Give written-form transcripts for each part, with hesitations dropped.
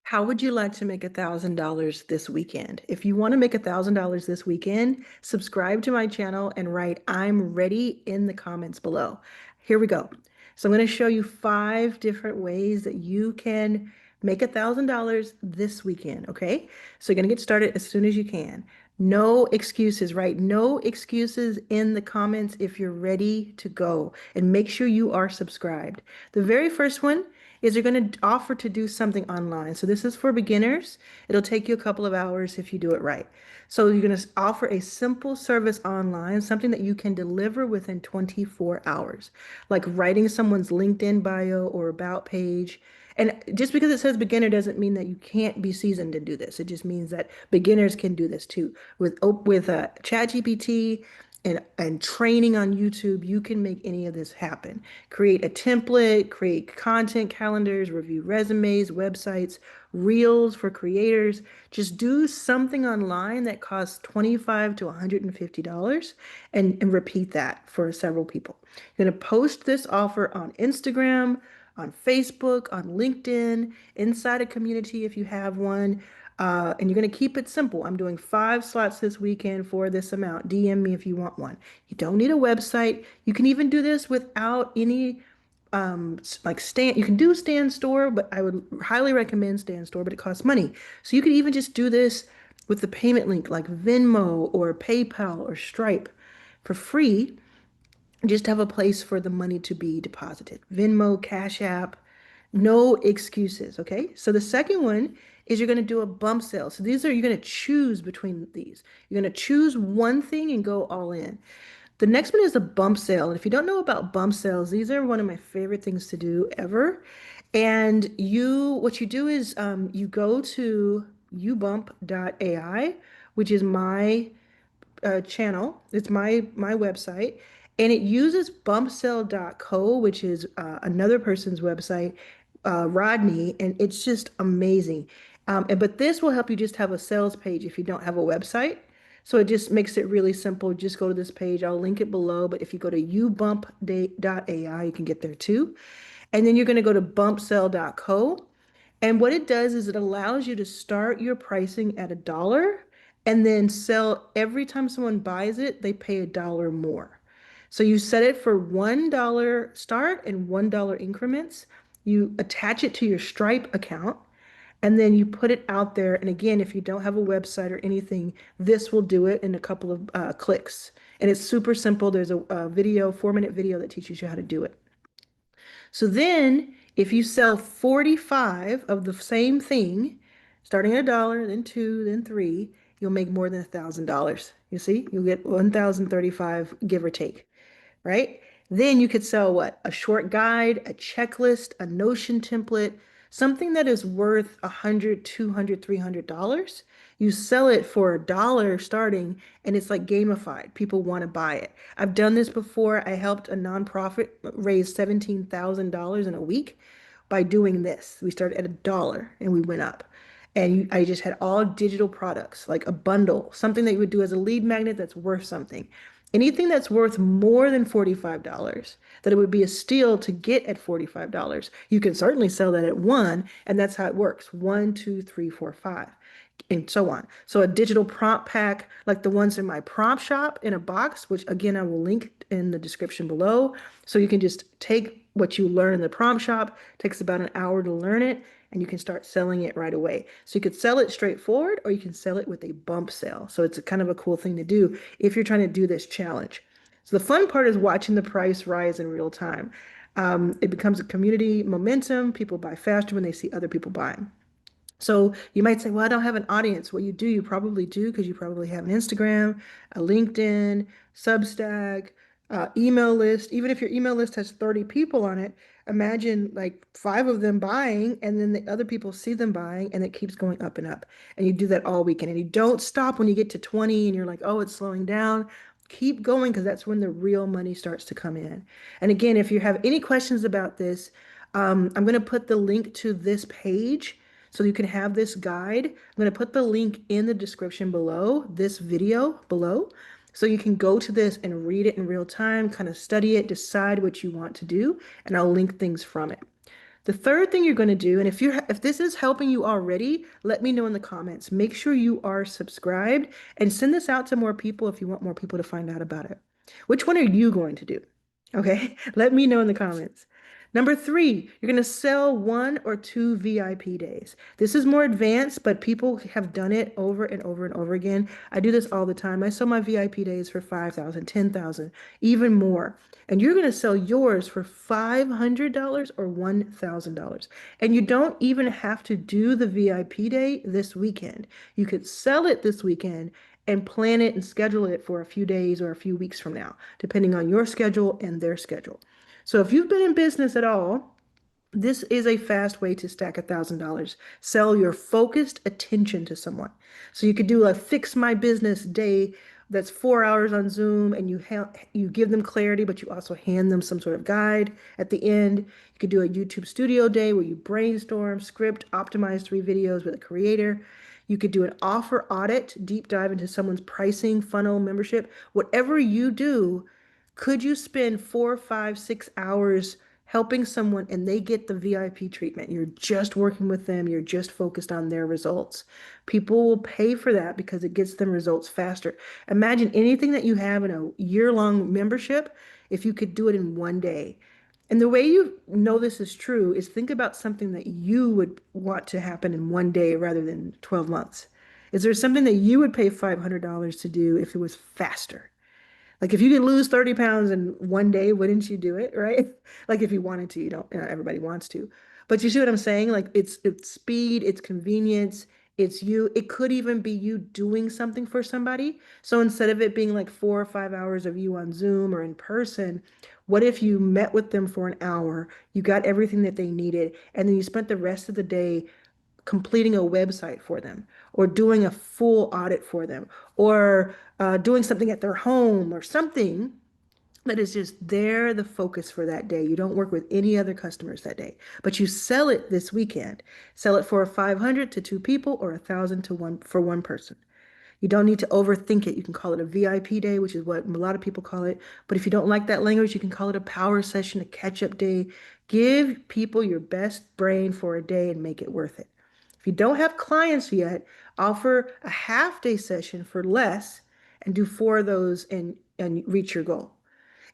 How would you like to make $1,000 this weekend? If you want to make $1,000 this weekend, subscribe to my channel and write "I'm ready" in the comments below. Here we go. So I'm going to show you 5 different ways that you can make $1,000 this weekend, okay? So you're going to get started as soon as you can. No excuses, right? No excuses in the comments if you're ready to go. And make sure you are subscribed. The very first one is you're going to offer to do something online. So this is for beginners. It'll take you a couple of hours if you do it right. So you're going to offer a simple service online, something that you can deliver within 24 hours, like writing someone's LinkedIn bio or about page. And just because it says beginner doesn't mean that you can't be seasoned and do this. It just means that beginners can do this too. With ChatGPT and training on YouTube, you can make any of this happen. Create a template, create content calendars, review resumes, websites, reels for creators. Just do something online that costs $25 to $150 and repeat that for several people. You're going to post this offer on Instagram, on Facebook, on LinkedIn, inside a community if you have one. And you're going to keep it simple. I'm doing 5 slots this weekend for this amount. DM me if you want one. You don't need a website. You can even do this without any like stand. You can do stand store, but I would highly recommend stand store, but it costs money. So you could even just do this with the payment link like Venmo or PayPal or Stripe for free. Just have a place for the money to be deposited. Venmo, Cash App, no excuses. Okay. So the second one is you're going to do a bump sale. So you're going to choose between these. You're going to choose one thing and go all in. The next one is a bump sale. And if you don't know about bump sales, these are one of my favorite things to do ever. And what you do is you go to ubump.ai, which is my channel. It's my website, and it uses bumpsell.co, which is another person's website, Rodney, and it's just amazing. But this will help you just have a sales page if you don't have a website. So it just makes it really simple. Just go to this page. I'll link it below. But if you go to ubump.ai, you can get there too. And then you're going to go to bumpsell.co. And what it does is it allows you to start your pricing at $1 and then sell every time someone buys it, they pay $1 more. So you set it for $1 start and $1 increments. You attach it to your Stripe account and then you put it out there. And again, if you don't have a website or anything, this will do it in a couple of clicks. And it's super simple. There's a video, 4-minute video that teaches you how to do it. So then if you sell 45 of the same thing, starting at $1, then two, then three, you'll make more than $1,000. You see, you'll get 1,035, give or take, right? Then you could sell what? A short guide, a checklist, a Notion template, something that is worth 100, 200, $300. You sell it for $1 starting, and it's like gamified. People want to buy it. I've done this before. I helped a nonprofit raise $17,000 in a week by doing this. We started at $1 and we went up. And I just had all digital products, like a bundle, something that you would do as a lead magnet that's worth something. Anything that's worth more than $45, that it would be a steal to get at $45. You can certainly sell that at 1, and that's how it works. 1, 2, 3, 4, 5, and so on. So a digital prompt pack, like the ones in my prompt shop in a box, which again, I will link in the description below. So you can just take what you learn in the prompt shop, takes about an hour to learn it, and you can start selling it right away. So you could sell it straightforward or you can sell it with a bump sale. So it's a kind of a cool thing to do if you're trying to do this challenge. So the fun part is watching the price rise in real time. It becomes a community momentum. People buy faster when they see other people buying. So you might say, well, I don't have an audience. Well, you probably do because you probably have an Instagram, a LinkedIn, Substack, email list. Even if your email list has 30 people on it, imagine like 5 of them buying and then the other people see them buying and it keeps going up and up. And you do that all weekend and you don't stop when you get to 20 and you're like, oh, it's slowing down. Keep going because that's when the real money starts to come in. And again, if you have any questions about this, I'm going to put the link to this page so you can have this guide. I'm going to put the link in the description below, this video below, so you can go to this and read it in real time, kind of study it, decide what you want to do, and I'll link things from it. The third thing you're going to do, and if this is helping you already, let me know in the comments. Make sure you are subscribed and send this out to more people if you want more people to find out about it. Which one are you going to do? Okay, let me know in the comments. Number three, you're going to sell 1 or 2 VIP days. This is more advanced, but people have done it over and over and over again. I do this all the time. I sell my VIP days for 5,000, 10,000, even more. And you're going to sell yours for $500 or $1,000. And you don't even have to do the VIP day this weekend. You could sell it this weekend and plan it and schedule it for a few days or a few weeks from now, depending on your schedule and their schedule. So if you've been in business at all, this is a fast way to stack $1,000. Sell your focused attention to someone. So you could do a fix my business day that's 4 hours on Zoom, and you give them clarity, but you also hand them some sort of guide at the end. You could do a YouTube studio day where you brainstorm, script, optimize 3 videos with a creator. You could do an offer audit, deep dive into someone's pricing, funnel, membership. Whatever you do, could you spend 4, 5, 6 hours helping someone and they get the VIP treatment? You're just working with them, you're just focused on their results. People will pay for that because it gets them results faster. Imagine anything that you have in a year-long membership, if you could do it in one day. And the way you know this is true is think about something that you would want to happen in one day rather than 12 months. Is there something that you would pay $500 to do if it was faster? Like if you could lose 30 pounds in one day, wouldn't you do it, right? Like if you wanted to, you don't, everybody wants to. But you see what I'm saying? Like it's speed, it's convenience, it's you. It could even be you doing something for somebody. So instead of it being like 4 or 5 hours of you on Zoom or in person, what if you met with them for an hour, you got everything that they needed, and then you spent the rest of the day completing a website for them or doing a full audit for them or doing something at their home or something that is just there, the focus for that day. You don't work with any other customers that day, but you sell it this weekend. Sell it for 500 to 2 people or 1,000 to one person. You don't need to overthink it. You can call it a VIP day, which is what a lot of people call it. But if you don't like that language, you can call it a power session, a catch-up day. Give people your best brain for a day and make it worth it. If you don't have clients yet, offer a half-day session for less and do 4 of those and reach your goal.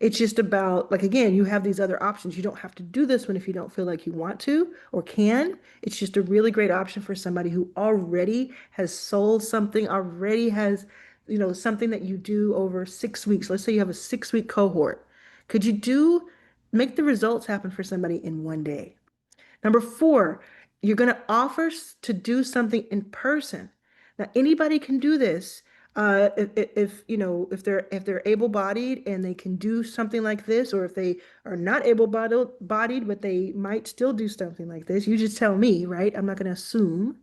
It's just about, like, again, you have these other options. You don't have to do this one if you don't feel like you want to or can. It's just a really great option for somebody who already has sold something, already has, something that you do over 6 weeks. Let's say you have a 6-week cohort. Could you make the results happen for somebody in one day? Number four, you're going to offer to do something in person. Now, anybody can do this. If they're able-bodied and they can do something like this, or if they are not able-bodied, but they might still do something like this, you just tell me, right? I'm not going to assume.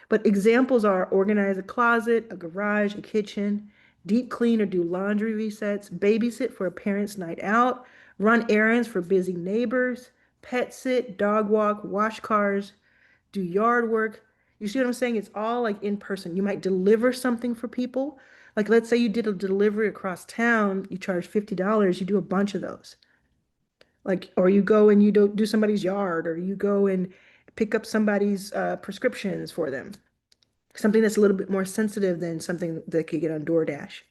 But examples are organize a closet, a garage, a kitchen, deep clean or do laundry resets, babysit for a parent's night out, run errands for busy neighbors, pet sit, dog walk, wash cars, do yard work. You see what I'm saying? It's all like in person. You might deliver something for people. Like let's say you did a delivery across town, you charge $50, you do a bunch of those. Like, or you go and you do somebody's yard, or you go and pick up somebody's prescriptions for them. Something that's a little bit more sensitive than something that could get on DoorDash.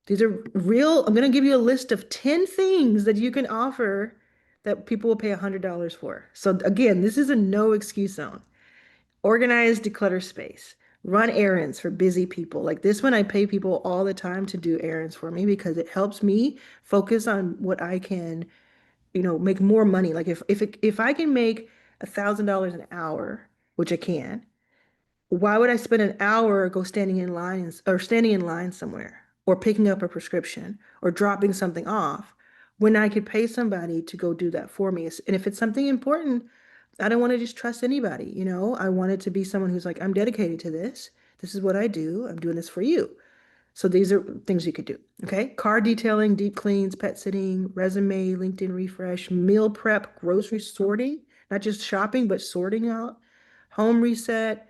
These are real. I'm going to give you a list of 10 things that you can offer that people will pay $100 for. So again, this is a no excuse zone. Organize, declutter space. Run errands for busy people. Like this one, I pay people all the time to do errands for me because it helps me focus on what I can, make more money. Like if I can make $1,000 an hour, which I can, why would I spend an hour go standing in line somewhere or picking up a prescription or dropping something off when I could pay somebody to go do that for me? And if it's something important, I don't want to just trust anybody, I want it to be someone who's like, I'm dedicated to this. This is what I do. I'm doing this for you. So these are things you could do. Okay. Car detailing, deep cleans, pet sitting, resume, LinkedIn refresh, meal prep, grocery sorting, not just shopping, but sorting out, home reset,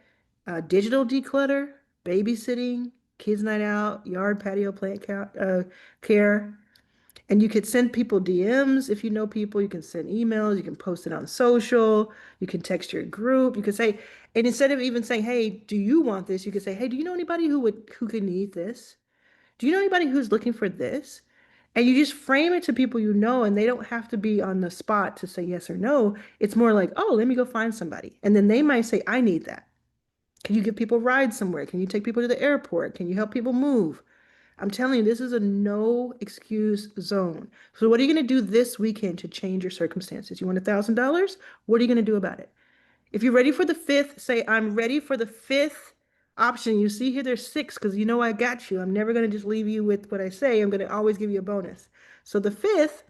digital declutter, babysitting, kids night out, yard patio plant care. And you could send people DMs if you know people. You can send emails. You can post it on social. You can text your group. You can say, and instead of even saying, "Hey, do you want this?" You could say, "Hey, do you know anybody who could need this? Do you know anybody who's looking for this?" And you just frame it to people you know, and they don't have to be on the spot to say yes or no. It's more like, "Oh, let me go find somebody," and then they might say, "I need that. Can you give people rides somewhere? Can you take people to the airport? Can you help people move?" I'm telling you, this is a no excuse zone. So what are you going to do this weekend to change your circumstances? You want $1,000? What are you going to do about it? If you're ready for the fifth, say, "I'm ready for the fifth option." You see here, there's six because you know I got you. I'm never going to just leave you with what I say. I'm going to always give you a bonus. So the fifth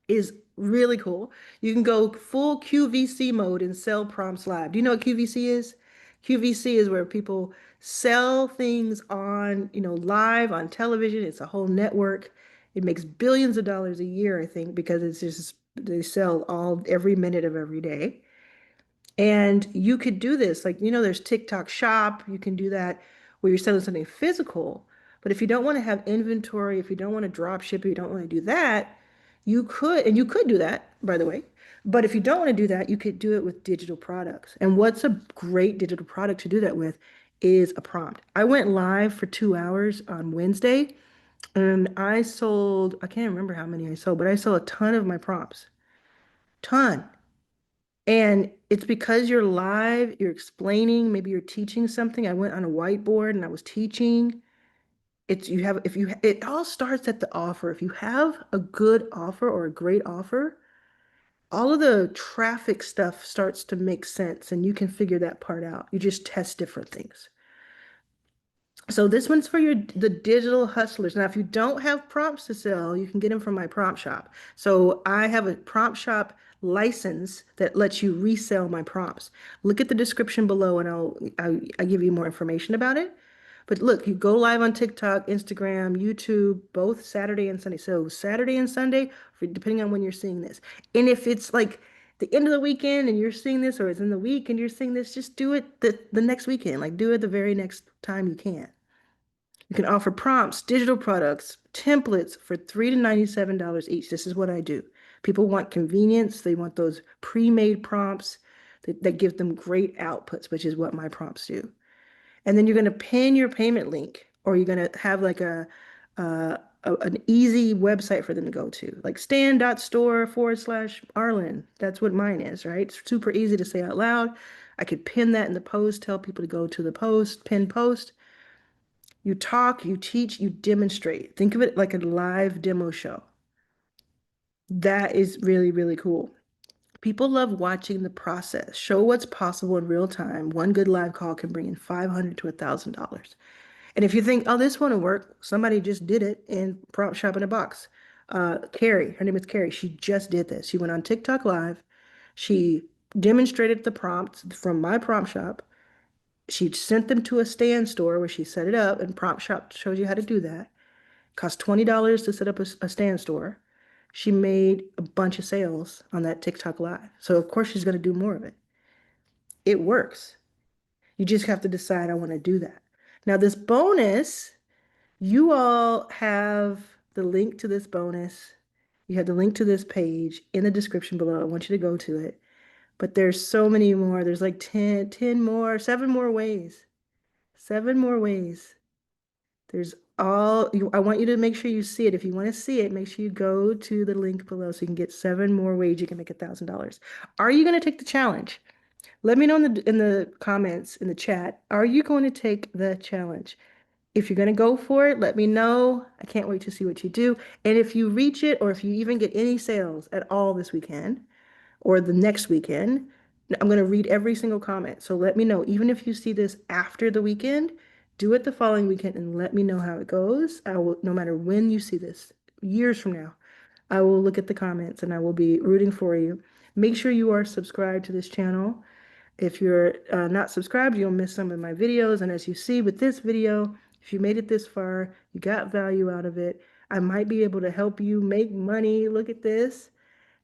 is really cool. You can go full QVC mode and sell prompts live. Do you know what QVC is? QVC is where people sell things on, live on television. It's a whole network. It makes billions of dollars a year, I think, because it's just they sell all every minute of every day. And you could do this, like, there's TikTok Shop. You can do that where you're selling something physical. But if you don't want to have inventory, if you don't want to drop ship, if you don't want to do that, and you could do that, by the way. But if you don't want to do that, you could do it with digital products. And what's a great digital product to do that with is a prompt. I went live for 2 hours on Wednesday and I can't remember how many I sold, but I sold a ton of my prompts. Ton. And it's because you're live, you're explaining, maybe you're teaching something. I went on a whiteboard and I was teaching. It all starts at the offer. If you have a good offer or a great offer, all of the traffic stuff starts to make sense and you can figure that part out. You just test different things. So this one's for the digital hustlers. Now, if you don't have prompts to sell, you can get them from my prompt shop. So I have a prompt shop license that lets you resell my prompts. Look at the description below and I'll give you more information about it. But look, you go live on TikTok, Instagram, YouTube, both Saturday and Sunday. So Saturday and Sunday, depending on when you're seeing this. And if it's like the end of the weekend and you're seeing this, or it's in the week and you're seeing this, just do it the next weekend. Like do it the very next time you can. You can offer prompts, digital products, templates for $3 to $97 each. This is what I do. People want convenience. They want those pre-made prompts that give them great outputs, which is what my prompts do. And then you're going to pin your payment link, or you're going to have like an easy website for them to go to, like stan.store/Arlan. That's what mine is, right? It's super easy to say out loud. I could pin that in the post, tell people to go to the post, pin post. You talk, you teach, you demonstrate. Think of it like a live demo show. That is really, really cool. People love watching the process. Show what's possible in real time. One good live call can bring in $500 to $1,000. And if you think, "Oh, this won't work," somebody just did it in Prompt Shop in a Box. Carrie, her name is Carrie. She just did this. She went on TikTok Live. She demonstrated the prompts from my prompt shop. She sent them to a stand store where she set it up, and Prompt Shop shows you how to do that. Cost $20 to set up a stand store. She made a bunch of sales on that TikTok Live. So of course she's going to do more of it. It works. You just have to decide, "I want to do that." Now this bonus, you all have the link to this bonus. You have the link to this page in the description below. I want you to go to it. But there's so many more. There's like 10 more, 7 more ways. 7 more ways. I want you to make sure you see it. If you want to see it, make sure you go to the link below so you can get 7 more ways you can make $1,000. Are you going to take the challenge? Let me know in the comments, in the chat. Are you going to take the challenge? If you're going to go for it, let me know. I can't wait to see what you do. And if you reach it, or if you even get any sales at all this weekend or the next weekend, I'm going to read every single comment. So let me know. Even if you see this after the weekend, do it the following weekend and let me know how it goes. I will, no matter when you see this, years from now, I will look at the comments and I will be rooting for you. Make sure you are subscribed to this channel. If you're not subscribed, you'll miss some of my videos. And as you see with this video, if you made it this far, you got value out of it, I might be able to help you make money. Look at this.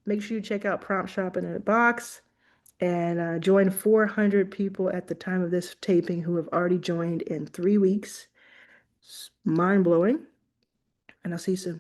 Make sure you check out Prompt Shop in a Box and join 400 people at the time of this taping who have already joined in 3 weeks. Mind blowing. And I'll see you soon.